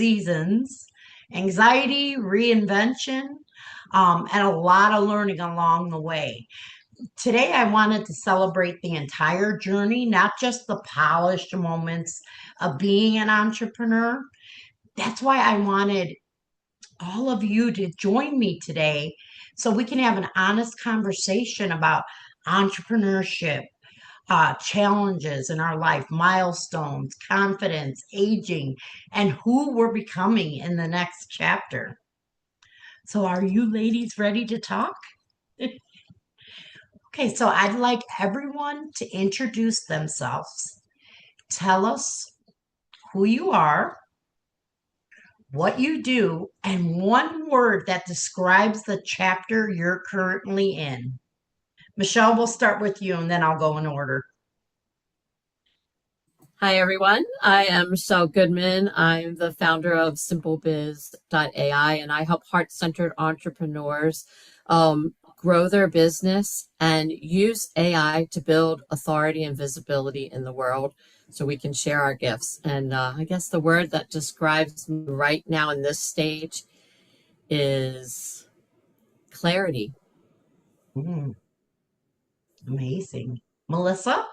seasons, anxiety, reinvention, and a lot of learning along the way. Today, I wanted to celebrate the entire journey, not just the polished moments of being an entrepreneur. That's why I wanted all of you to join me today so we can have an honest conversation about entrepreneurship, challenges in our life, milestones, confidence, aging, and who we're becoming in the next chapter. So, are you ladies ready to talk? Okay, so I'd like everyone to introduce themselves. Tell us who you are, what you do, and one word that describes the chapter you're currently in. Michelle, we'll start with you and then I'll go in order. Hi, everyone. I am Michelle Goodman. I'm the founder of SimpleBiz.ai, and I help heart-centered entrepreneurs grow their business and use AI to build authority and visibility in the world so we can share our gifts. And I guess the word that describes me right now in this stage is clarity. Mm, amazing. Melissa?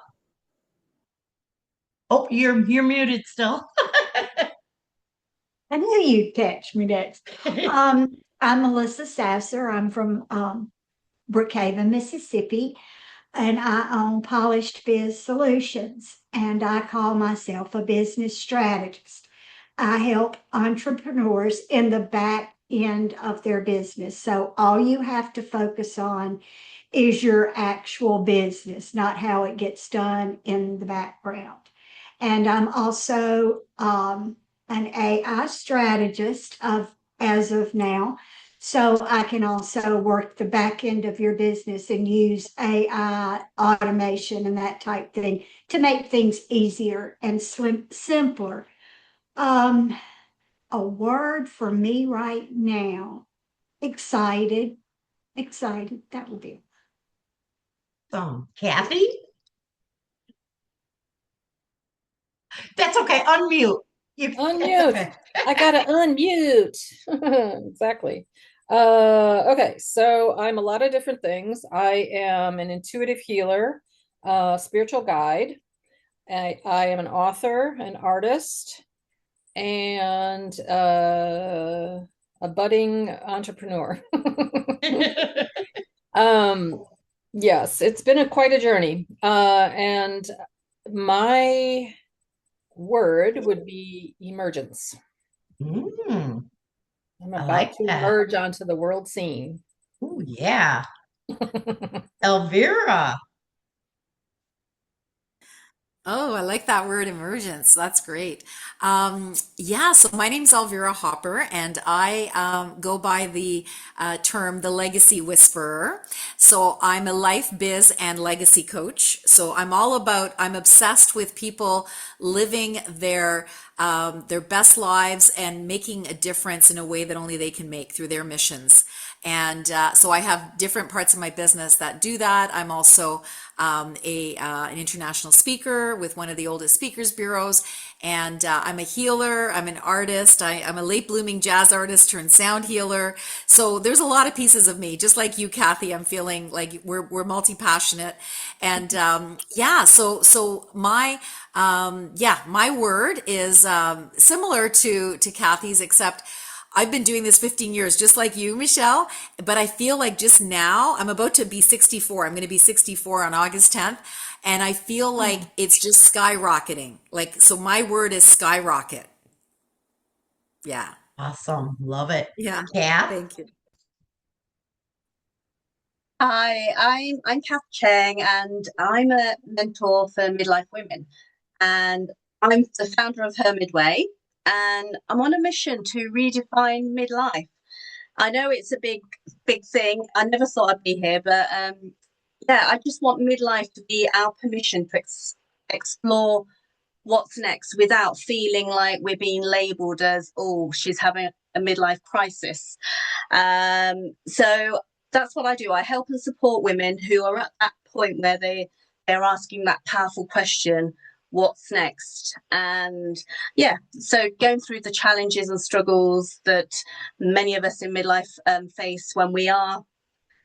Oh, you're muted still. I knew you'd catch me next. I'm Melissa Sasser. I'm from Brookhaven, Mississippi, and I own Polished Biz Solutions, and I call myself a business strategist. I help entrepreneurs in the back end of their business. So all you have to focus on is your actual business, not how it gets done in the background. And I'm also an AI strategist as of now. So I can also work the back end of your business and use AI automation and that type thing to make things easier and simpler. A word for me right now, excited, excited. That will be it. Kathy? That's okay. Unmute. Unmute. I gotta unmute. Exactly. Okay, so I'm a lot of different things. I am an intuitive healer, spiritual guide. I am an author, an artist, and a budding entrepreneur. Yes, it's been quite a journey. And my word would be emergence. I'm about to emerge onto the world scene. Oh, yeah. Elvira. Oh, I like that word emergence. That's great. Yeah, so my name's Elvira Hopper, and I go by the term the legacy whisperer. So I'm a life biz and legacy coach. So I'm obsessed with people living their best lives and making a difference in a way that only they can make through their missions. And so I have different parts of my business that do that. I'm also an international speaker with one of the oldest speakers bureaus, and I'm a healer. I'm an artist. I'm a late blooming jazz artist turned sound healer. So there's a lot of pieces of me, just like you, Kathy. I'm feeling like we're multi-passionate, and yeah. So my my word is similar to Kathy's, except I've been doing this 15 years, just like you, Michelle, but I feel like just now I'm about to be 64. I'm going to be 64 on August 10th. And I feel like it's just skyrocketing. Like, so my word is skyrocket. Yeah. Awesome. Love it. Yeah. Kath? Thank you. Hi, I'm Kath Cheng, and I'm a mentor for midlife women. And I'm the founder of Her Midway, and I'm on a mission to redefine midlife. I know it's a big thing. I never thought I'd be here, but yeah, I just want midlife to be our permission to explore what's next without feeling like we're being labeled as, oh, she's having a midlife crisis. So that's what I do. I help and support women who are at that point where they're asking that powerful question, what's next. And yeah, so going through the challenges and struggles that many of us in midlife face when we are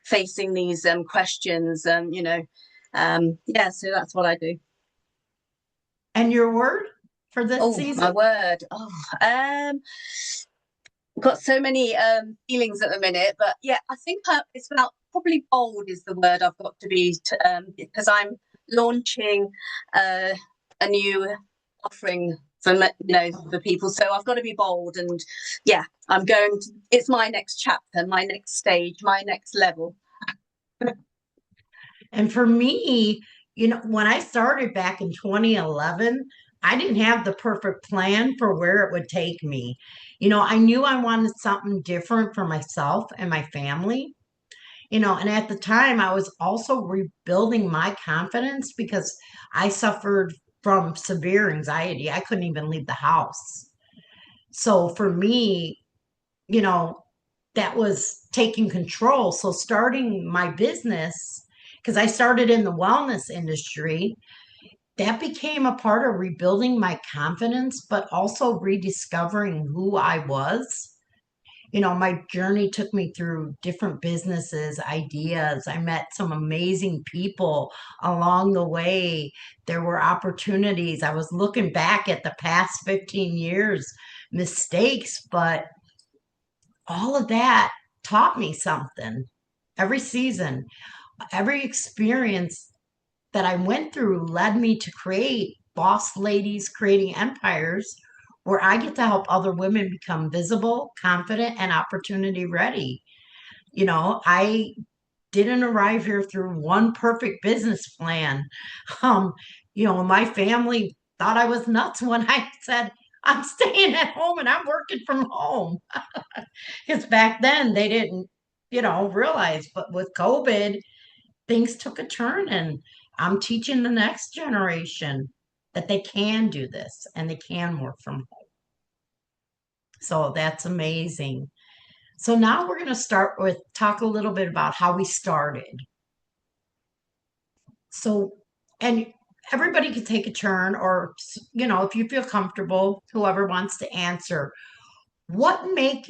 facing these questions, yeah, so that's what I do. And your word for this Oh, season? my word. Got so many feelings at the minute, but yeah, I think it's about, probably bold is the word I've got to be, because I'm launching a new offering for for people, so I've got to be bold. And yeah, it's my next chapter, my next stage, my next level. And for me, when I started back in 2011, I didn't have the perfect plan for where it would take me. I knew I wanted something different for myself and my family. And at the time, I was also rebuilding my confidence because I suffered from severe anxiety. I couldn't even leave the house. So for me, you know, that was taking control. So starting my business, because I started in the wellness industry, that became a part of rebuilding my confidence, but also rediscovering who I was. My journey took me through different businesses, ideas. I met some amazing people along the way. There were opportunities. I was looking back at the past 15 years, mistakes, but all of that taught me something. Every season, every experience that I went through led me to create Bossladies Creating Empires, where I get to help other women become visible, confident, and opportunity ready. I didn't arrive here through one perfect business plan. Um, my family thought I was nuts when I said, I'm staying at home and I'm working from home. Because back then they didn't, realize. But with COVID, things took a turn, and I'm teaching the next generation that they can do this and they can work from home. So that's amazing. So now we're going to talk a little bit about how we started. So, and everybody can take a turn, or, if you feel comfortable, whoever wants to answer. What made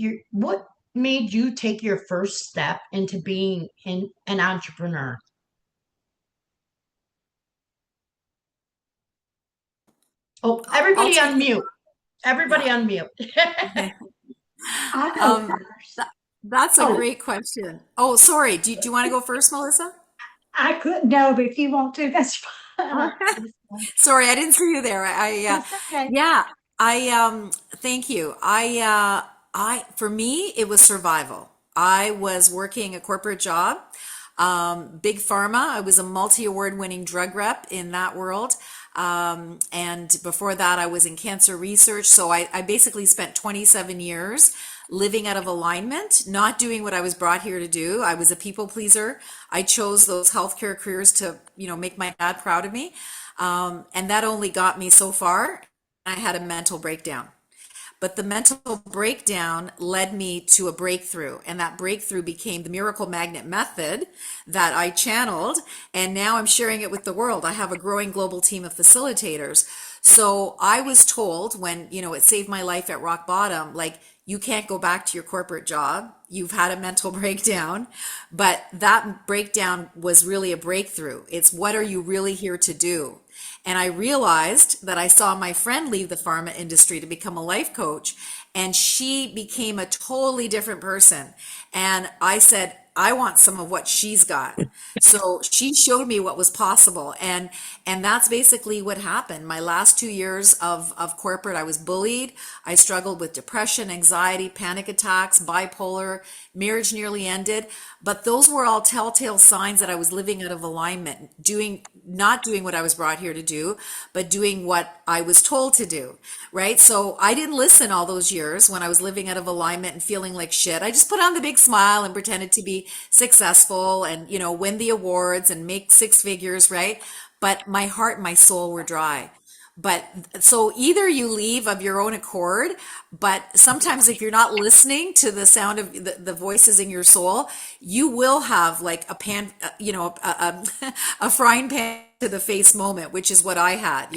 you take your first step into being an entrepreneur? Oh, I'll everybody take unmute. Everybody yeah. unmute. I'll go Um, first. that's a Oh, great question. Oh, sorry. Do you want to go first, Melissa? I couldn't know, but if you want to, that's fine. Sorry, I didn't see you there. That's okay. Yeah, thank you. For me, it was survival. I was working a corporate job, big pharma. I was a multi-award winning drug rep in that world. And before that, I was in cancer research. So I basically spent 27 years living out of alignment, not doing what I was brought here to do. I was a people pleaser. I chose those healthcare careers to, make my dad proud of me. And that only got me so far. I had a mental breakdown. But the mental breakdown led me to a breakthrough. And that breakthrough became the miracle magnet method that I channeled. And now I'm sharing it with the world. I have a growing global team of facilitators. So I was told when, it saved my life at rock bottom, like, you can't go back to your corporate job. You've had a mental breakdown, but that breakdown was really a breakthrough. It's what are you really here to do? And I realized that I saw my friend leave the pharma industry to become a life coach, and she became a totally different person. And I said, I want some of what she's got. So she showed me what was possible. And that's basically what happened. My last 2 years of corporate, I was bullied. I struggled with depression, anxiety, panic attacks, bipolar, marriage nearly ended. But those were all telltale signs that I was living out of alignment, not doing what I was brought here to do, but doing what I was told to do, right? So I didn't listen all those years when I was living out of alignment and feeling like shit. I just put on the big smile and pretended to be successful and, win the awards and make six figures, right? But my heart and my soul were dry. But so either you leave of your own accord, but sometimes if you're not listening to the sound of the voices in your soul, you will have like a pan, a frying pan to the face moment, which is what I had,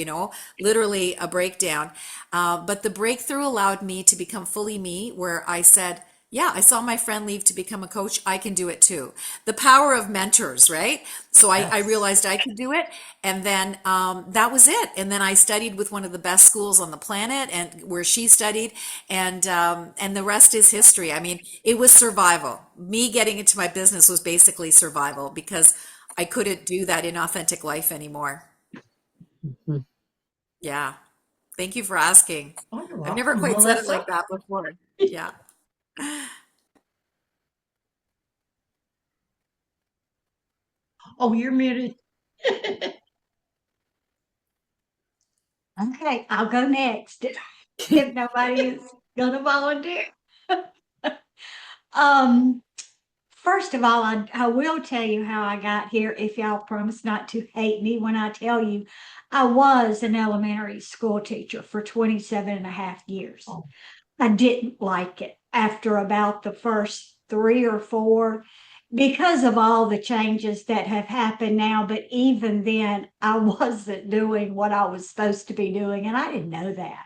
literally a breakdown. But the breakthrough allowed me to become fully me, where I said, yeah, I saw my friend leave to become a coach. I can do it too. The power of mentors, right? So I realized I could do it. And then that was it. And then I studied with one of the best schools on the planet, and where she studied. And the rest is history. I mean, it was survival. Me getting into my business was basically survival, because I couldn't do that in authentic life anymore. Mhm. Yeah. Thank you for asking. Oh, you're I've never welcome, quite said it Melissa. like that before. Yeah. Oh, you're muted. Okay, I'll go next if nobody is gonna volunteer. Um, First of all, I will tell you how I got here if y'all promise not to hate me when I tell you I was an elementary school teacher for 27 and a half years. Oh. I didn't like it after about the first 3 or 4 because of all the changes that have happened now. But even then, I wasn't doing what I was supposed to be doing, and I didn't know that.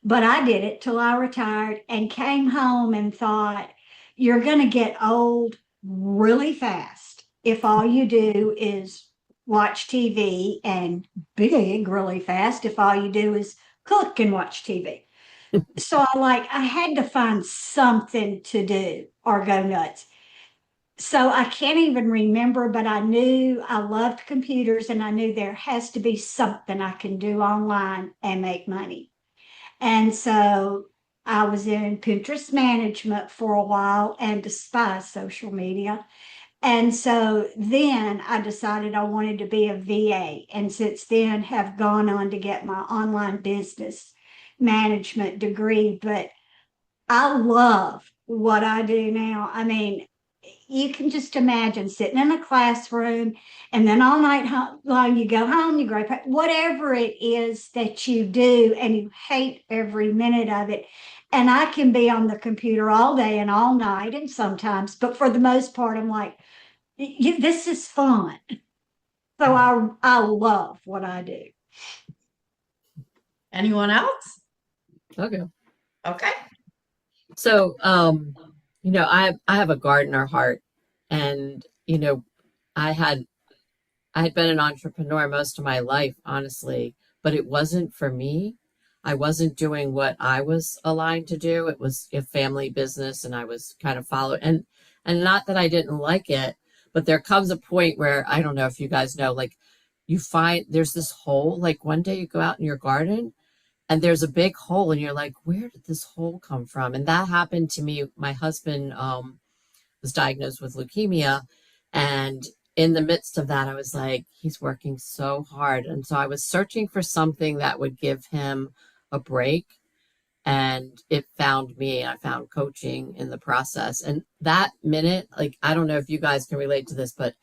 But I did it till I retired and came home and thought, you're going to get old really fast if all you do is watch TV, and big really fast if all you do is cook and watch TV. So I had to find something to do or go nuts. So I can't even remember, but I knew I loved computers, and I knew there has to be something I can do online and make money. And so I was in Pinterest management for a while and despised social media. And so then I decided I wanted to be a VA. And since then have gone on to get my online business management degree. But I love what I do now. I mean, you can just imagine sitting in a classroom, and then all night long you go home, you go, whatever it is that you do, and you hate every minute of it. And I can be on the computer all day and all night, and sometimes, but for the most part, I'm like, this is fun. So I love what I do. Anyone else? Okay. Okay. So, I have a gardener heart, and I had I had been an entrepreneur most of my life, honestly, but it wasn't for me. I wasn't doing what I was aligned to do. It was a family business, and I was kind of following, and not that I didn't like it, but there comes a point where, I don't know if you guys know, like, you find there's this hole. Like, one day you go out in your garden and there's a big hole, and you're like, where did this hole come from? And that happened to me. My husband was diagnosed with leukemia, and in the midst of that, I was like, he's working so hard. And so I was searching for something that would give him a break, and it found me. I found coaching in the process. And that minute, like, I don't know if you guys can relate to this, but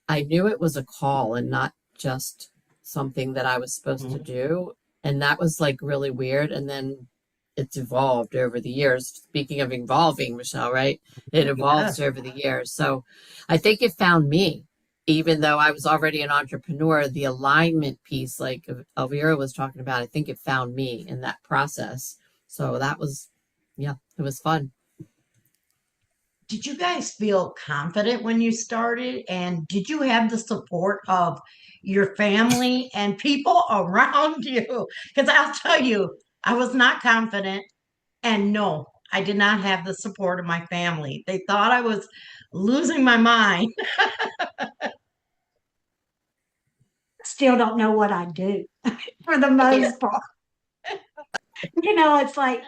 I knew it was a call and not just something that I was supposed to do. And that was like really weird. And then it's evolved over the years. Speaking of evolving, Michelle, right? It evolves over the years. So I think it found me, even though I was already an entrepreneur. The alignment piece, like Elvira was talking about, I think it found me in that process. So that was, yeah, it was fun. Did you guys feel confident when you started? And did you have the support of your family and people around you? Because I'll tell you, I was not confident. And no, I did not have the support of my family. They thought I was losing my mind. Still don't know what I do for the most part. It's like,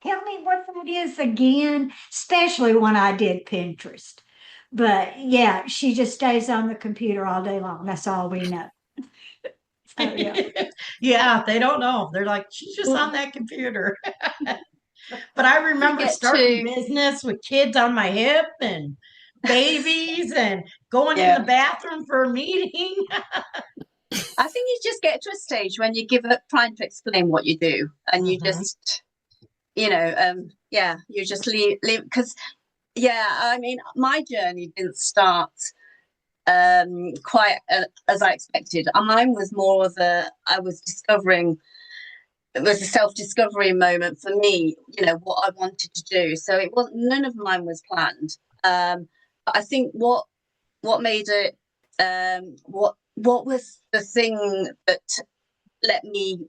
tell me what that is again, especially when I did Pinterest. But yeah, she just stays on the computer all day long. That's all we know. So, yeah. Yeah, they don't know. They're like, she's just on that computer. But I remember starting business with kids on my hip and babies and going in the bathroom for a meeting. I think you just get to a stage when you give up trying to explain what you do, and you just, yeah, you just leave because, yeah, I mean, my journey didn't start quite as I expected. Mine was more of I was discovering. It was a self-discovery moment for me, what I wanted to do. So it wasn't, none of mine was planned. But I think what made it, what was the thing that let me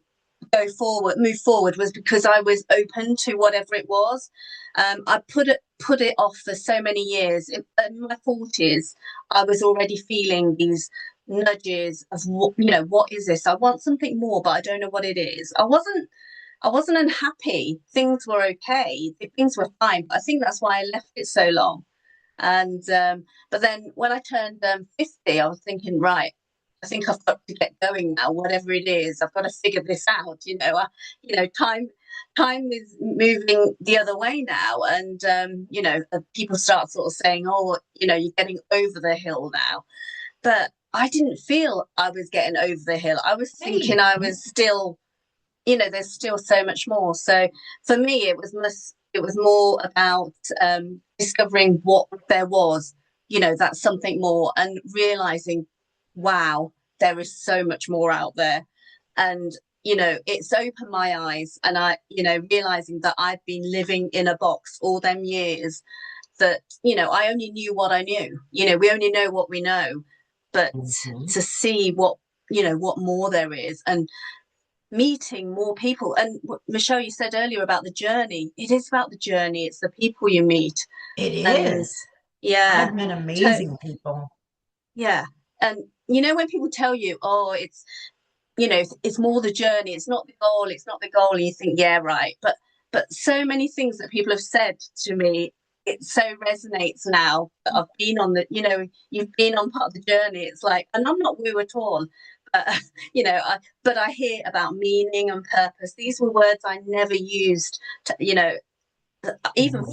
move forward, was because I was open to whatever it was. I put it off for so many years. In my 40s, I was already feeling these nudges of what is this? I want something more, but I don't know what it is. I wasn't unhappy. Things were okay. Things were fine. But I think that's why I left it so long. And but then when I turned 50, I was thinking, right, I think I've got to get going now. Whatever it is, I've got to figure this out. Time is moving the other way now, and people start sort of saying, oh, you're getting over the hill now. But I didn't feel I was getting over the hill. I was thinking I was still, there's still so much more. So for me, it was more about discovering what there was, that's something more, and realizing, wow, there is so much more out there. And, it's opened my eyes, and I, realizing that I've been living in a box all them years, that, I only knew what I knew. We only know what we know, but to see what more there is, and meeting more people. And Michelle, you said earlier about the journey. It is about the journey. It's the people you meet. It is. Yeah. I've met amazing people. Yeah. And when people tell you, oh, it's it's more the journey, it's not the goal, and you think, yeah, right. But so many things that people have said to me, it so resonates now that I've been on you've been on part of the journey. It's like, and I'm not woo at all, but but I hear about meaning and purpose. These were words I never used to, even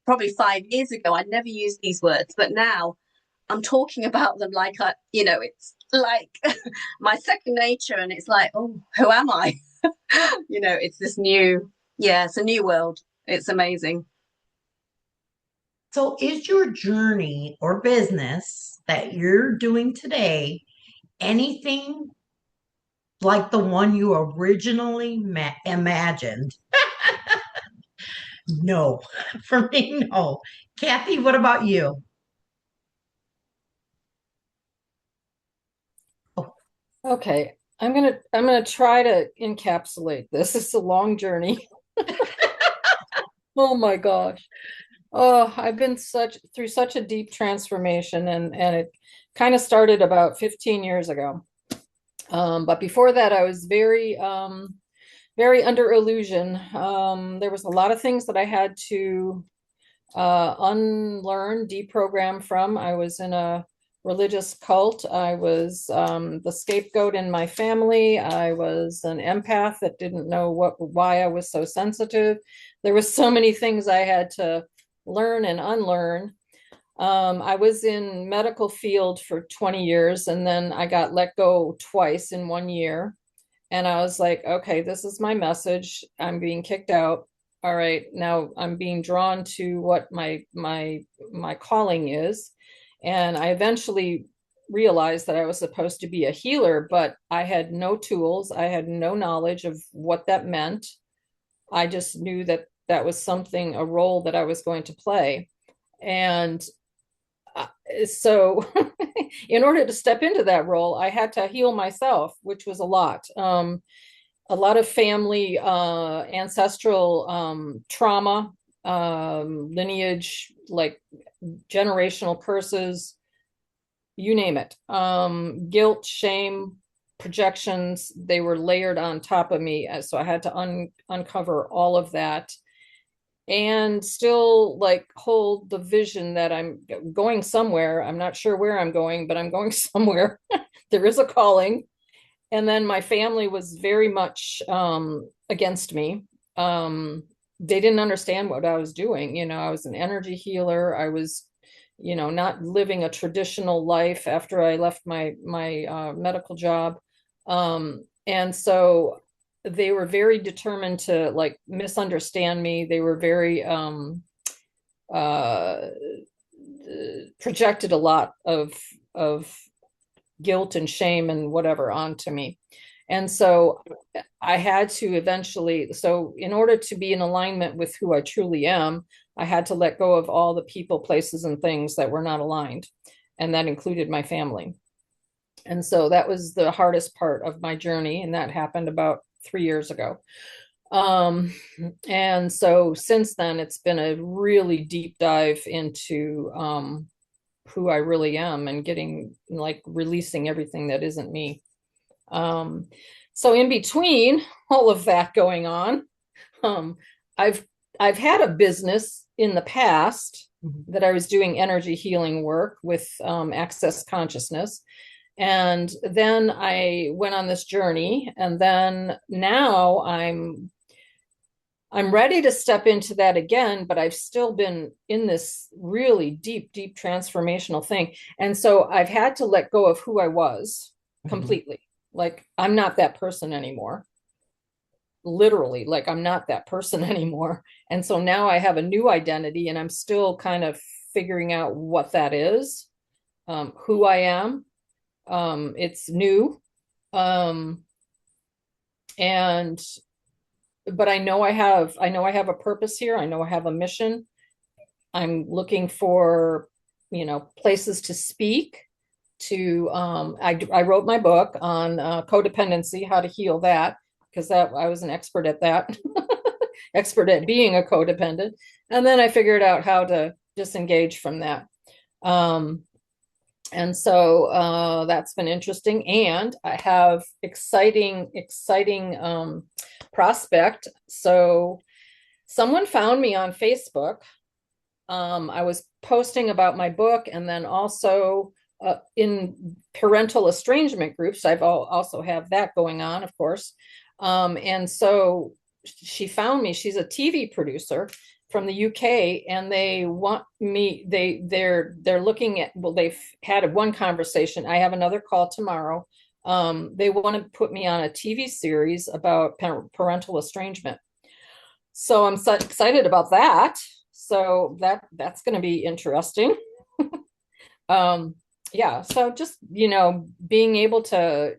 probably 5 years ago, I never used these words, but now I'm talking about them like it's like my second nature, and it's like, oh, who am I? It's this new, it's a new world. It's amazing. So is your journey or business that you're doing today anything like the one you originally imagined? No, for me, no. Kathy, what about you? Okay, I'm gonna try to encapsulate this. It's a long journey. Oh my gosh. Oh, I've been through such a deep transformation, and it kind of started about 15 years ago. But before that, I was very very under illusion. There was a lot of things that I had to unlearn, deprogram from. I was in a religious cult. I was the scapegoat in my family. I was an empath that didn't know why I was so sensitive. There was so many things I had to learn and unlearn. I was in medical field for 20 years, and then I got let go twice in 1 year. And I was like, okay, this is my message. I'm being kicked out. All right, now I'm being drawn to what my calling is. And I eventually realized that I was supposed to be a healer, but I had no tools. I had no knowledge of what that meant. I just knew that that was a role that I was going to play. And so in order to step into that role, I had to heal myself, which was a lot of family, ancestral trauma, lineage, like generational curses, you name it. Guilt, shame, projections, they were layered on top of me. So I had to uncover all of that, and still like hold the vision that I'm going somewhere. I'm not sure where I'm going, but I'm going somewhere. There is a calling. And then my family was very much against me. They didn't understand what I was doing. I was an energy healer. I was not living a traditional life after I left my medical job. And so they were very determined to like misunderstand me. They were very projected a lot of guilt and shame and whatever onto me. And so I had to eventually, so in order to be in alignment with who I truly am, I had to let go of all the people, places, and things that were not aligned. And that included my family. And so that was the hardest part of my journey. And that happened about 3 years ago. And so since then, it's been a really deep dive into who I really am and getting like releasing everything that isn't me. So in between all of that going on, I've had a business in the past that I was doing energy healing work with Access Consciousness. And then I went on this journey, and then now I'm ready to step into that again, but I've still been in this really deep, deep transformational thing. And so I've had to let go of who I was completely. Like, I'm not that person anymore. Literally, like, I'm not that person anymore. And so now I have a new identity, and I'm still kind of figuring out what that is, who I am. It's new. But I know I have a purpose here. I know I have a mission. I'm looking for, places to speak to. I wrote my book on codependency, how to heal that, because I was an expert at that, expert at being a codependent. And then I figured out how to disengage from that. And so that's been interesting. And I have exciting prospect. So someone found me on Facebook. I was posting about my book, and then also in parental estrangement groups. I've also have that going on, of course. And so she found me. She's a TV producer from the UK, and they want me, they're looking at, well, they've had one conversation. I have another call tomorrow. They want to put me on a TV series about parental estrangement. So I'm so excited about that. So that's going to be interesting. Yeah. So just, being able to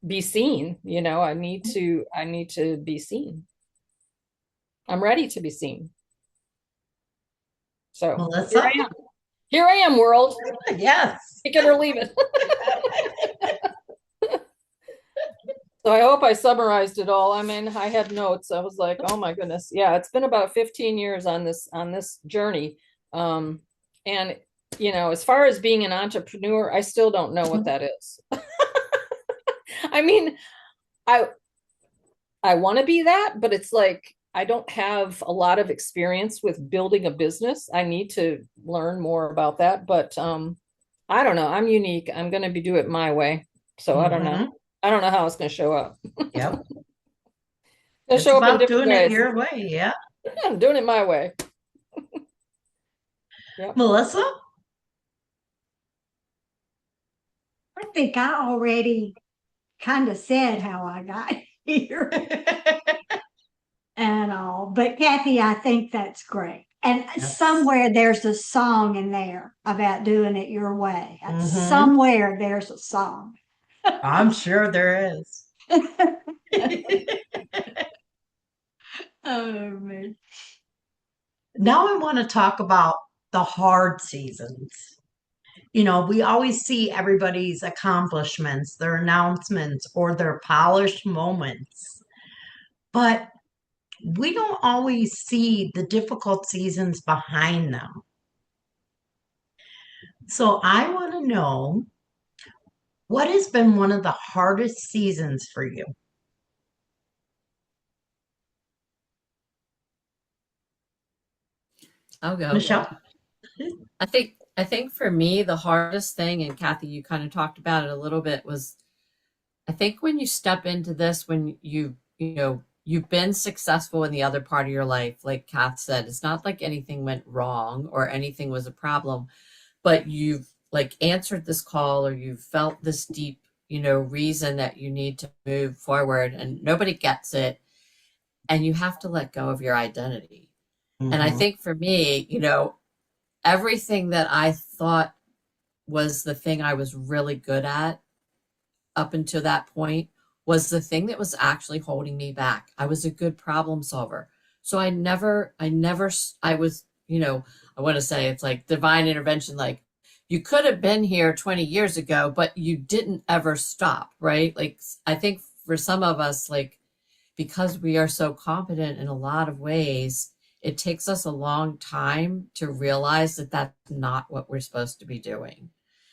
be seen, I need to be seen. I'm ready to be seen. So Melissa? Here I am, world. Yes. Take it or leave it. So I hope I summarized it all. I mean, I had notes. I was like, oh my goodness. Yeah, it's been about 15 years on this journey. And as far as being an entrepreneur, I still don't know what that is. I mean, I want to be that, but it's like, I don't have a lot of experience with building a business. I need to learn more about that, but I don't know. I'm unique. I'm going to do it my way. So I don't know. I don't know how it's going to show up. Yep. It's show up in different doing ways. it your way. Yeah. I'm doing it my way. Yep. Melissa? I think I already kind of said how I got here and all, but Kathy, I think that's great. And somewhere there's a song in there about doing it your way. Somewhere there's a song. I'm sure there is. Oh, man. Now I want to talk about the hard seasons. We always see everybody's accomplishments, their announcements, or their polished moments. But we don't always see the difficult seasons behind them. So I want to know, what has been one of the hardest seasons for you? I'll go. Michelle? I think for me, the hardest thing, and Kathy, you kind of talked about it a little bit, was I think when you step into this, when you you've been successful in the other part of your life. Like Kath said, it's not like anything went wrong or anything was a problem, but you've like answered this call, or you've felt this deep, reason that you need to move forward, and nobody gets it. And you have to let go of your identity. And I think for me, everything that I thought was the thing I was really good at up until that point was the thing that was actually holding me back. I was a good problem solver. So I was, I want to say it's like divine intervention. Like, you could have been here 20 years ago, but you didn't ever stop, right? Like, I think for some of us, like, because we are so competent in a lot of ways, it takes us a long time to realize that that's not what we're supposed to be doing.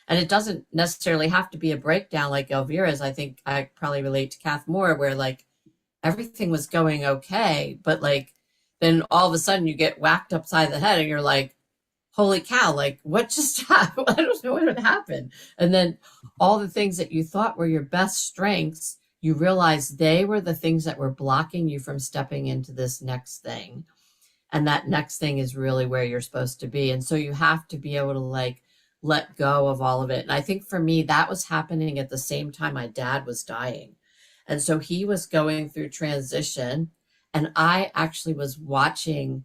And it doesn't necessarily have to be a breakdown like Elvira's. I think I probably relate to Kath more, where like everything was going okay, but like then all of a sudden you get whacked upside the head and you're like, holy cow, like what just happened? I don't know what happened. And then all the things that you thought were your best strengths, you realize they were the things that were blocking you from stepping into this next thing. And that next thing is really where you're supposed to be. And so you have to be able to like let go of all of it. And I think for me, that was happening at the same time my dad was dying. And so he was going through transition, and I actually was watching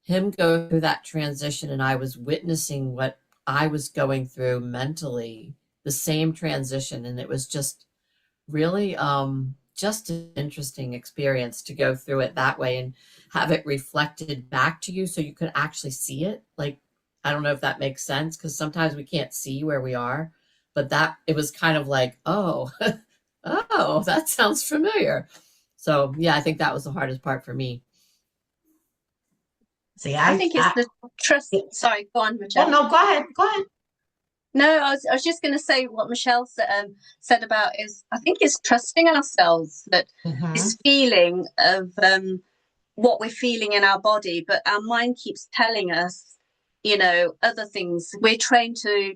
him go through that transition, and I was witnessing what I was going through mentally, the same transition. And it was just really just an interesting experience to go through it that way and have it reflected back to you so you could actually see it. Like, I don't know if that makes sense, because sometimes we can't see where we are, but that it was kind of like, oh, oh, that sounds familiar. So yeah, I think that was the hardest part for me. See, I think it's the trust. Sorry, go on, Michelle. Oh, no, go ahead. Go ahead. No, I was just going to say what Michelle said about is I think it's trusting ourselves, that this feeling of what we're feeling in our body, but our mind keeps telling us, other things. We're trained to,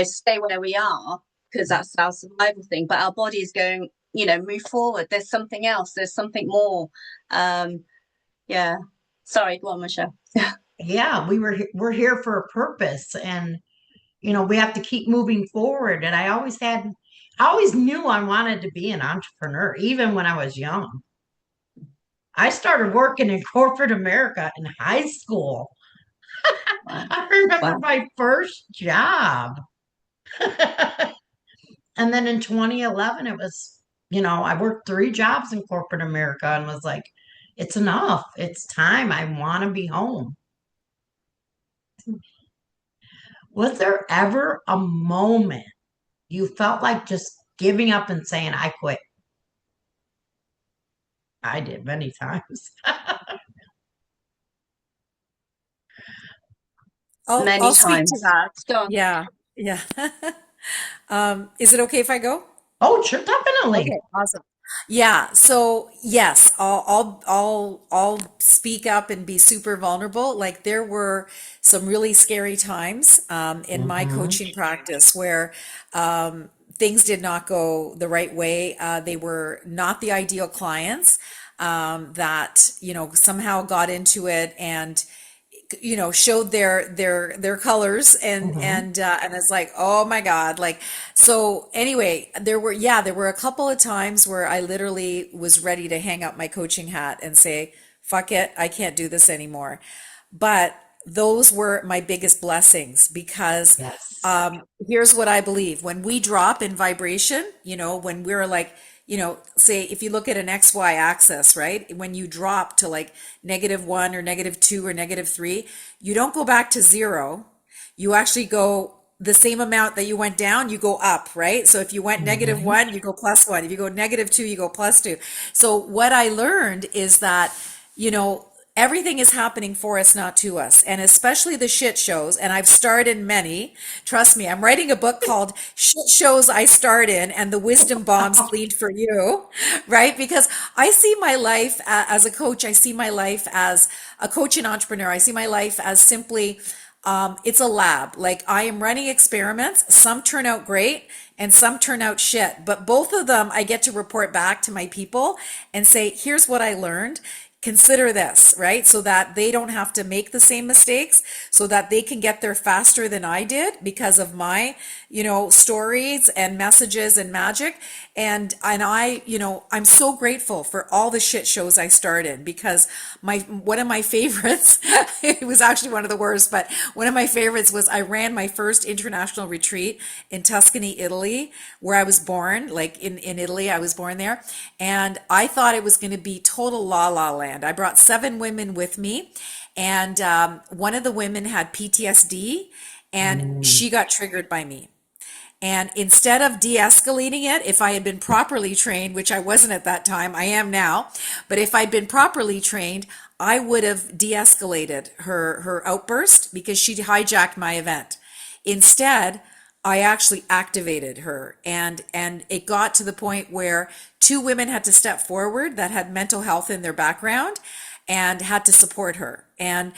stay where we are because that's our survival thing, but our body is going, move forward. There's something else. There's something more. Yeah. Sorry, go on, Michelle. Yeah, we're here for a purpose, and we have to keep moving forward. And I always knew I wanted to be an entrepreneur, even when I was young. I started working in corporate America in high school. I remember my first job. And then in 2011, it was, I worked 3 jobs in corporate America and was like, it's enough. It's time. I want to be home. Was there ever a moment you felt like just giving up and saying, I quit? I did many times. I'll speak to times. that. Go on. Yeah. Is it okay if I go? Oh, sure, definitely. Okay, awesome. Yeah, so yes, I'll speak up and be super vulnerable. Like there were some really scary times in my coaching practice where things did not go the right way. They were not the ideal clients that somehow got into it and showed their colors and it's like, oh my God. Like, so anyway, there were a couple of times where I literally was ready to hang up my coaching hat and say, fuck it, I can't do this anymore. But those were my biggest blessings because here's what I believe. When we drop in vibration, when we're like, say if you look at an XY axis, right? When you drop to like -1 or -2 or -3, you don't go back to 0. You actually go the same amount that you went down, you go up, right? So if you went -1, you go +1. If you go -2, you go +2. So what I learned is that, everything is happening for us, not to us. And especially the shit shows. And I've starred in many. Trust me, I'm writing a book called Shit Shows I Starred in and the Wisdom Bombs Gleaned for You, right? Because I see my life as a coach. I see my life as a coach and entrepreneur. I see my life as simply it's a lab. Like I am running experiments. Some turn out great and some turn out shit. But both of them, I get to report back to my people and say, here's what I learned. Consider this, right? So that they don't have to make the same mistakes, so that they can get there faster than I did because of my, stories and messages and magic. And I, I'm so grateful for all the shit shows I started, because one of my favorites, it was actually one of the worst, but one of my favorites was I ran my first international retreat in Tuscany, Italy, where I was born, like in Italy, I was born there. And I thought it was going to be total la la land. I brought 7 women with me, and one of the women had PTSD, and she got triggered by me. And instead of de-escalating it, if I had been properly trained, which I wasn't at that time, I am now, but if I'd been properly trained, I would have de-escalated her outburst, because she hijacked my event. Instead, I actually activated her, and it got to the point where 2 women had to step forward that had mental health in their background and had to support her. And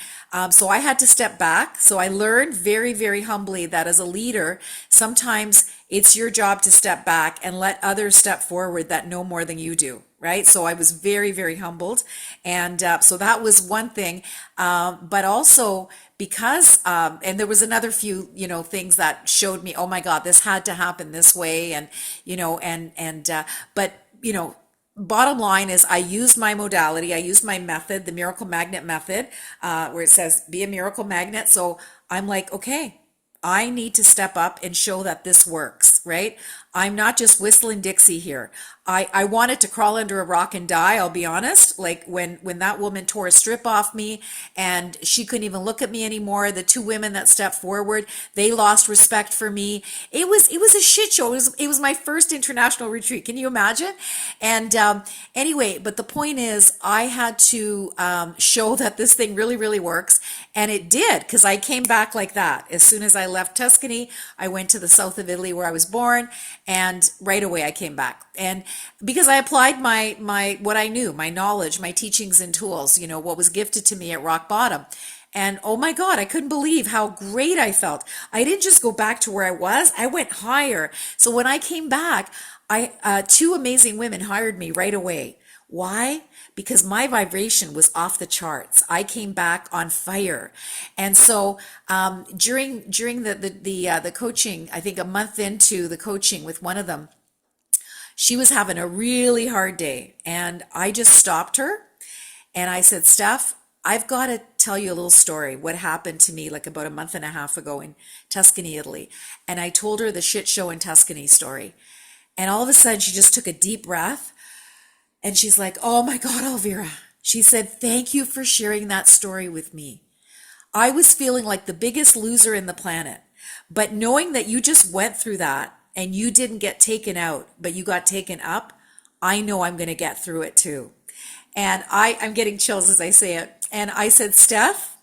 so I had to step back. So I learned very, very humbly that as a leader, sometimes it's your job to step back and let others step forward that know more than you do, right? So I was very, very humbled. And so that was one thing. But also because, and there was another few, things that showed me, oh my God, this had to happen this way. And, bottom line is I used my modality. I used my method, the miracle magnet method, where it says be a miracle magnet. So I'm like, okay, I need to step up and show that this works, right? I'm not just whistling Dixie here. I wanted to crawl under a rock and die, I'll be honest. Like when that woman tore a strip off me and she couldn't even look at me anymore, the 2 women that stepped forward, they lost respect for me. It was a shit show. It was my first international retreat. Can you imagine? And anyway, but the point is I had to show that this thing really, really works. And it did, because I came back like that. As soon as I left Tuscany, I went to the south of Italy where I was born, and right away I came back. And because I applied my what I knew, my knowledge, my teachings and tools, what was gifted to me at rock bottom. And oh my God, I couldn't believe how great I felt. I didn't just go back to where I was, I went higher. So when I came back, 2 amazing women hired me right away. Why? Because my vibration was off the charts. I came back on fire. And so during the coaching, I think a month into the coaching with one of them, she was having a really hard day. And I just stopped her and I said, Steph, I've got to tell you a little story. What happened to me like about a month and a half ago in Tuscany, Italy. And I told her the shit show in Tuscany story. And all of a sudden she just took a deep breath. And she's like, oh my God, Elvira. She said, thank you for sharing that story with me. I was feeling like the biggest loser in the planet. But knowing that you just went through that and you didn't get taken out, but you got taken up, I know I'm going to get through it too. And I'm getting chills as I say it. And I said, Steph,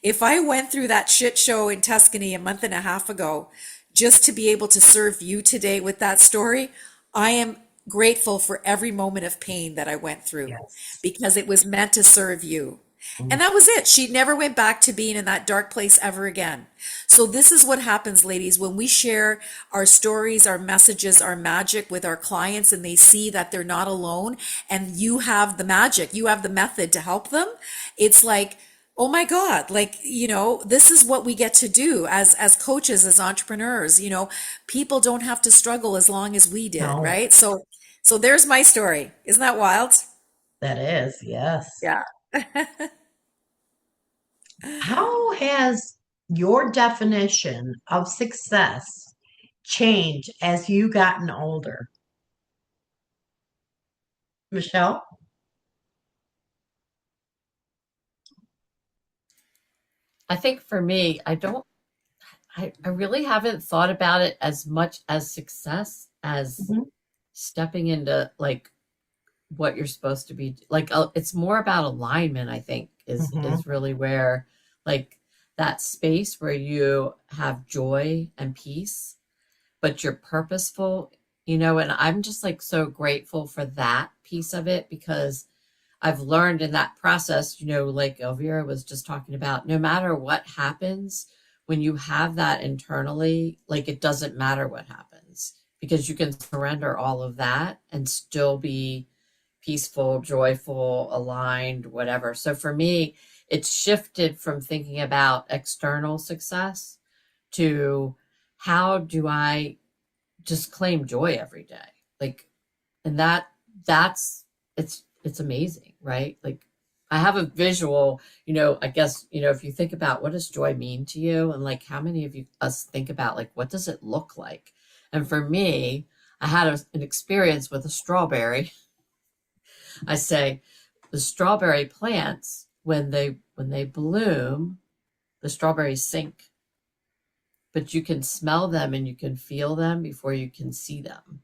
if I went through that shit show in Tuscany a month and a half ago, just to be able to serve you today with that story, I am grateful for every moment of pain that I went through, because it was meant to serve you. And that was it. She never went back to being in that dark place ever again. So this is what happens, ladies, when we share our stories, our messages, our magic with our clients, and they see that they're not alone, and you have the magic, you have the method to help them. It's like, oh my God, like, this is what we get to do as coaches, as entrepreneurs. People don't have to struggle as long as we did, right? So there's my story. Isn't that wild? That is, yes. Yeah. How has your definition of success changed as you gotten older? Michelle? I think for me, I really haven't thought about it as much as success as stepping into like what you're supposed to be like. It's more about alignment, I think, is really where like that space where you have joy and peace, but you're purposeful, and I'm just like so grateful for that piece of it, because I've learned in that process, like Elvira was just talking about, no matter what happens, when you have that internally, like it doesn't matter what happens because you can surrender all of that and still be peaceful, joyful, aligned, whatever. So for me, it's shifted from thinking about external success to how do I just claim joy every day? Like, and that's it's amazing, right? Like I have a visual, I guess, if you think about what does joy mean to you and like how many of us think about like what does it look like? And for me, I had an experience with a strawberry. I say the strawberry plants when they bloom, the strawberries sink, but you can smell them and you can feel them before you can see them.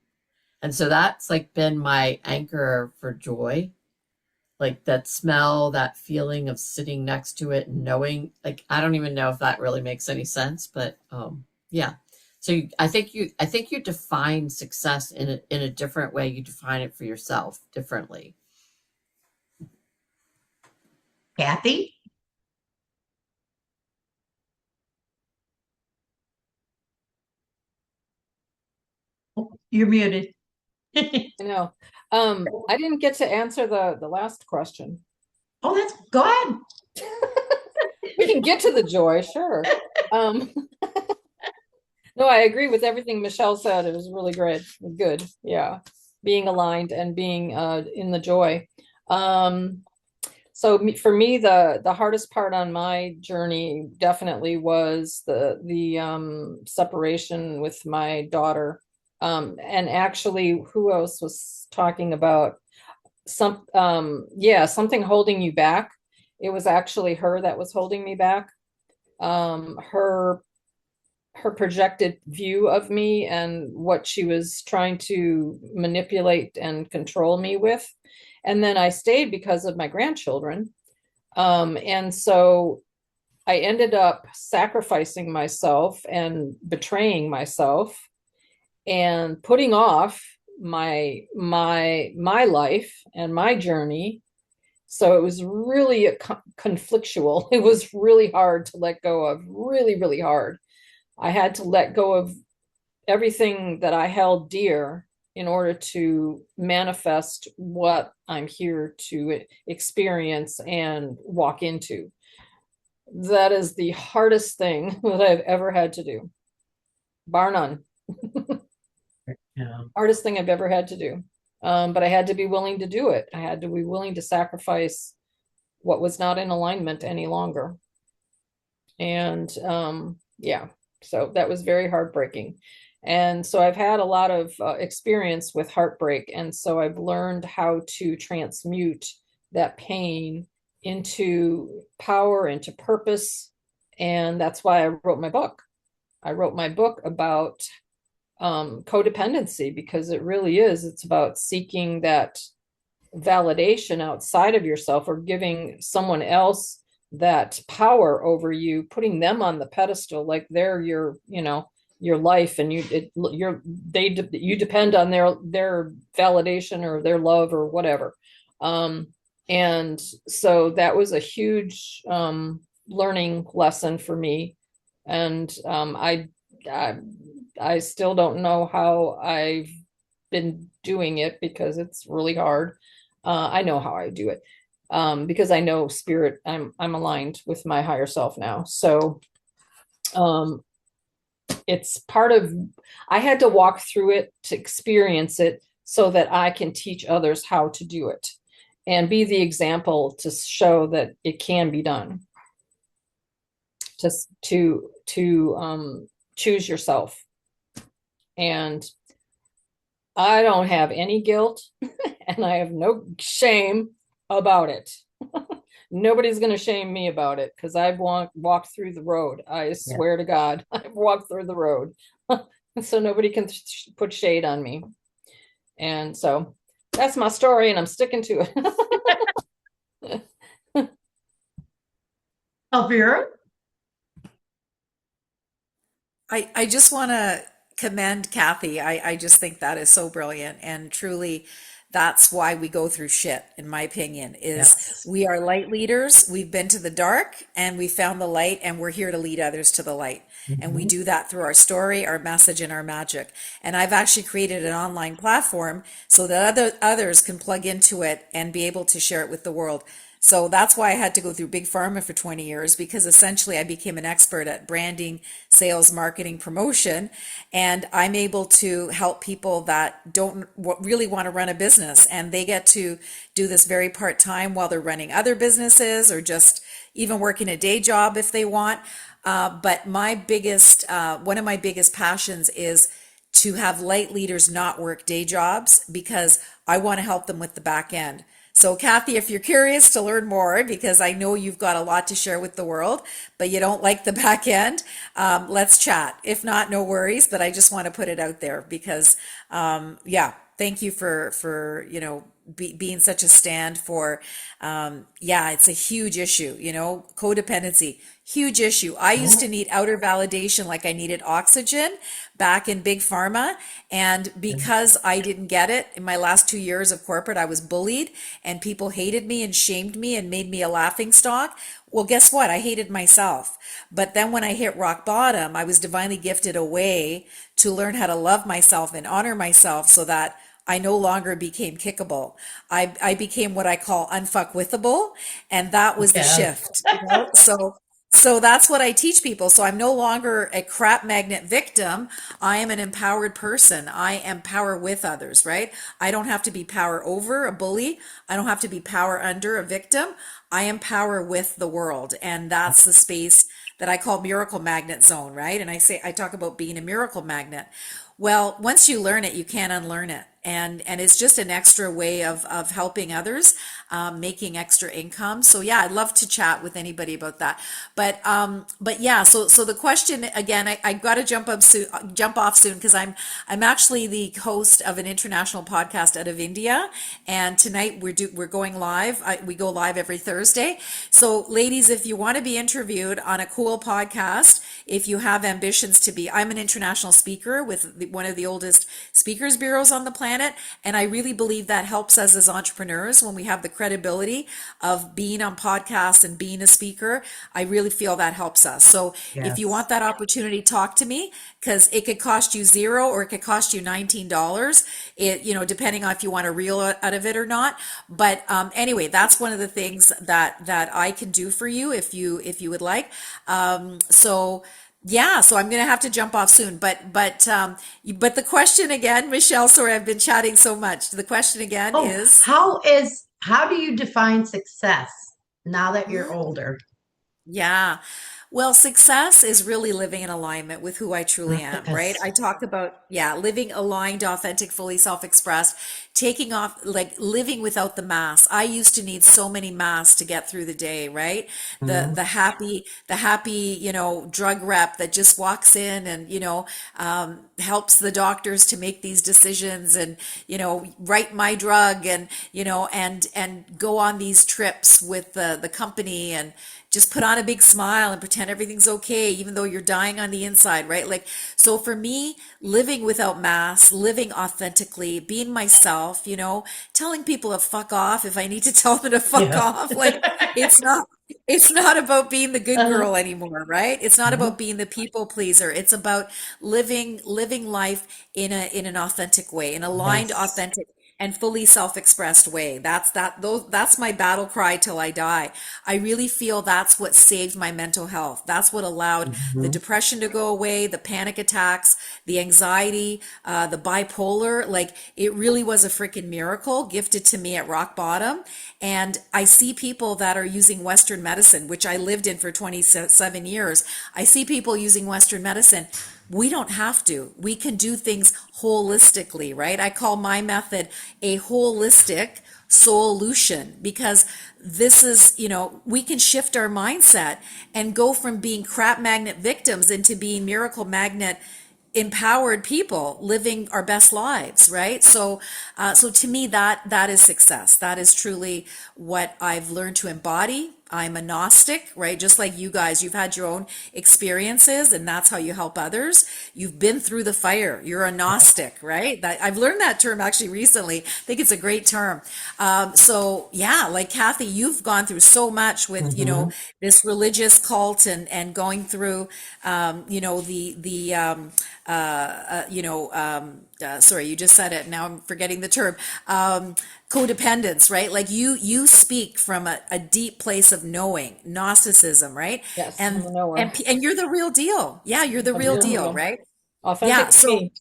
And so that's like been my anchor for joy, like that smell, that feeling of sitting next to it and knowing, like, I don't even know if that really makes any sense, but yeah. So I think you define success in a different way. You define it for yourself differently. Kathy? Oh, you're muted. I know. I didn't get to answer the last question. Oh, go ahead. We can get to the joy, sure. No, I agree with everything Michelle said. It was really great. Good. Yeah. Being aligned and being in the joy. So for me, the hardest part on my journey definitely was the separation with my daughter. And actually, who else was talking about something holding you back? It was actually her that was holding me back. Her projected view of me and what she was trying to manipulate and control me with. And then I stayed because of my grandchildren. And so I ended up sacrificing myself and betraying myself and putting off my life and my journey. So it was really conflictual. It was really hard to let go of, really, really hard. I had to let go of everything that I held dear in order to manifest what I'm here to experience and walk into. That is the hardest thing that I've ever had to do, bar none. Yeah. Hardest thing I've ever had to do. But I had to be willing to do it. I had to be willing to sacrifice what was not in alignment any longer. And yeah, so that was very heartbreaking. And so I've had a lot of experience with heartbreak. And so I've learned how to transmute that pain into power, into purpose. And that's why I wrote my book. I wrote my book about codependency, because it really is. It's about seeking that validation outside of yourself or giving someone else that power over you, putting them on the pedestal like they're your life, and you depend on their validation or their love or whatever. And so that was a huge learning lesson for me. And I still don't know how I've been doing it because it's really hard. I know how I do it because I know spirit. I'm aligned with my higher self now. So it's part of. I had to walk through it to experience it so that I can teach others how to do it and be the example to show that it can be done. Just to choose yourself. And I don't have any guilt and I have no shame about it. Nobody's going to shame me about it because I've walked through the road. I swear to God, I've walked through the road. So nobody can put shade on me. And so that's my story and I'm sticking to it. Elvira? I just want to commend Kathy. I just think that is so brilliant, and truly that's why we go through shit, in my opinion, is Yes. we are light leaders. We've been to the dark and we found the light, and we're here to lead others to the light. And we Mhm. do that through our story, our message, and our magic. And I've actually created an online platform so that others can plug into it and be able to share it with the world. So that's why I had to go through big pharma for 20 years, because essentially I became an expert at branding, sales, marketing, promotion, and I'm able to help people that don't really want to run a business, and they get to do this very part-time while they're running other businesses or just even working a day job if they want. But one of my biggest passions is to have light leaders not work day jobs, because I want to help them with the back end. So Kathy, if you're curious to learn more, because I know you've got a lot to share with the world, but you don't like the back end, let's chat. If not, no worries, but I just want to put it out there because, yeah, thank you for being such a stand for, yeah, it's a huge issue, codependency, huge issue. I used to need outer validation like I needed oxygen back in big pharma. And because I didn't get it in my last 2 years of corporate, I was bullied and people hated me and shamed me and made me a laughing stock. Well, guess what? I hated myself. But then when I hit rock bottom, I was divinely gifted a way to learn how to love myself and honor myself so that I no longer became kickable. I became what I call unfuckwithable, and that was the Yes. shift. So that's what I teach people. So I'm no longer a crap magnet victim. I am an empowered person. I am power with others, right? I don't have to be power over a bully. I don't have to be power under a victim. I am power with the world. And that's the space that I call miracle magnet zone, right? And I talk about being a miracle magnet. Well, once you learn it, you can't unlearn it. And it's just an extra way of helping others, making extra income. So yeah, I'd love to chat with anybody about that. But yeah, so the question again, I got to jump off soon because I'm actually the host of an international podcast out of India, and tonight we're going live. We go live every Thursday. So ladies, if you want to be interviewed on a cool podcast, if you have ambitions to be, I'm an international speaker with one of the oldest speakers bureaus on the planet. And I really believe that helps us as entrepreneurs when we have the credibility of being on podcasts and being a speaker. I really feel that helps us. So if you Yes. want that opportunity, talk to me, because it could cost you $0 or it could cost you $19. Depending on if you want a reel out of it or not. But anyway, that's one of the things that I can do for you if you would like. Yeah, so I'm gonna have to jump off soon, but the question again, Michelle, sorry, I've been chatting so much. The question again Oh, is, how do you define success now that you're mm, older? yeah. Well, success is really living in alignment with who I truly am, right? Yes. I talk about, yeah, living aligned, authentic, fully self-expressed, taking off, like living without the masks. I used to need so many masks to get through the day, right? The Mhm. happy, drug rep that just walks in and, helps the doctors to make these decisions and, write my drug and, and go on these trips with the company and just put on a big smile and pretend everything's okay, even though you're dying on the inside, right? Like, so for me, living without masks, living authentically, being myself, telling people to fuck off if I need to tell them to fuck Yeah. off. Like, it's not about being the good Uh, girl anymore, right? It's not about mhm. being the people pleaser. It's about living life in an authentic way, an aligned, Yes. authentic, and fully self-expressed way. That's my battle cry till I die. I really feel that's what saved my mental health. That's what allowed the Mhm. depression to go away, the panic attacks, the anxiety, the bipolar. Like, it really was a freaking miracle gifted to me at rock bottom. And I see people that are using Western medicine, which I lived in for 27 years. I see people using Western medicine. We don't have to. We can do things holistically, right? I call my method a holistic solution, because this is, we can shift our mindset and go from being crap magnet victims into being miracle magnet empowered people living our best lives, right? So to me, that is success. That is truly what I've learned to embody. I'm a Gnostic, right? Just like you guys, you've had your own experiences and that's how you help others. You've been through the fire. You're a Gnostic, right? That I've learned that term actually recently. I think it's a great term. So yeah, like Kathy, you've gone through so much with, this religious cult and going through, sorry, you just said it. Now I'm forgetting the term. Codependence, right? Like you speak from a deep place of knowing, Gnosticism, right? Yes, And I'm a knower. and you're the real deal. Yeah, you're the A real real deal, deal. right? Authentic Yeah. So me.